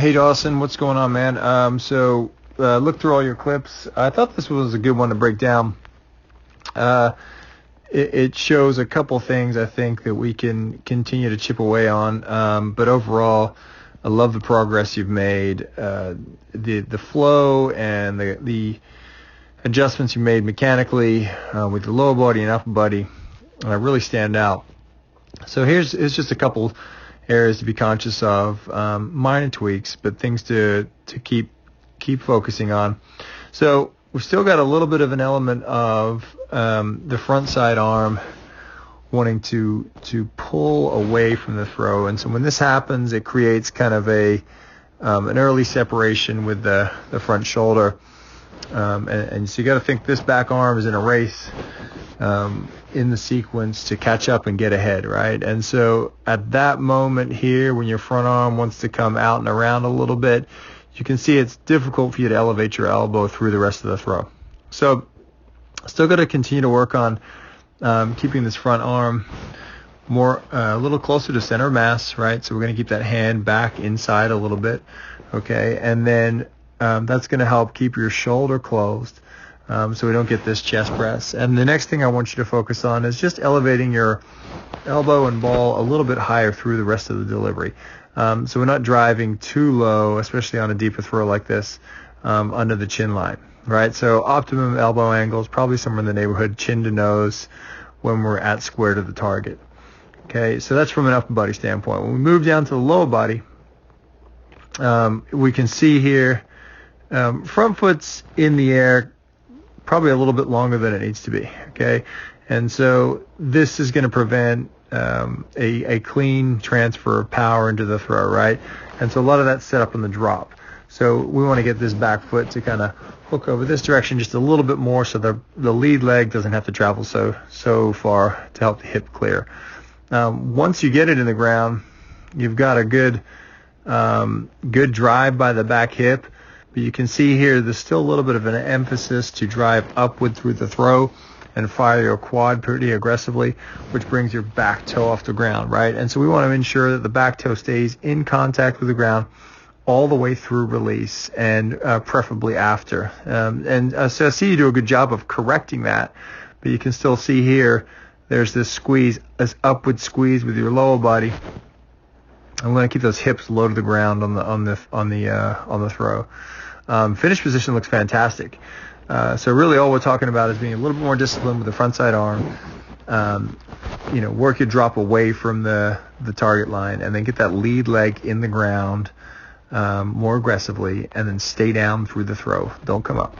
Hey Dawson, what's going on, man? Look through all your clips. I thought this was a good one to break down. It shows a couple things I think that we can continue to chip away on. But overall, I love the progress you've made. The flow and the adjustments you made mechanically with the lower body and upper body really stand out. So here's just a couple areas to be conscious of, minor tweaks, but things to keep focusing on. So we've still got a little bit of an element of the front side arm wanting to pull away from the throw, and so when this happens, it creates kind of an early separation with the front shoulder, and so you got to think this back arm is in a race in the sequence to catch up and get ahead, right? And so at that moment here, when your front arm wants to come out and around a little bit, you can see it's difficult for you to elevate your elbow through the rest of the throw. So still got to continue to work on keeping this front arm a little closer to center of mass, right? So we're going to keep that hand back inside a little bit, okay? And then that's going to help keep your shoulder closed, so we don't get this chest press. And the next thing I want you to focus on is just elevating your elbow and ball a little bit higher through the rest of the delivery. So we're not driving too low, especially on a deeper throw like this, under the chin line, right? So optimum elbow angle is probably somewhere in the neighborhood chin to nose when we're at square to the target. Okay, so that's from an upper body standpoint. When we move down to the lower body, we can see here front foot's in the air probably a little bit longer than it needs to be, okay? And so this is going to prevent a clean transfer of power into the throw, right? And so a lot of that's set up on the drop. So we want to get this back foot to kind of hook over this direction just a little bit more so the lead leg doesn't have to travel so far to help the hip clear. Once you get it in the ground, you've got a good drive by the back hip. But you can see here there's still a little bit of an emphasis to drive upward through the throw and fire your quad pretty aggressively, which brings your back toe off the ground, right? And so we want to ensure that the back toe stays in contact with the ground all the way through release and preferably after. So I see you do a good job of correcting that, but you can still see here there's this squeeze, this upward squeeze with your lower body. I'm going to keep those hips low to the ground on the throw. Finish position looks fantastic. So really all we're talking about is being a little bit more disciplined with the front side arm. Work your drop away from the target line and then get that lead leg in the ground more aggressively and then stay down through the throw. Don't come up.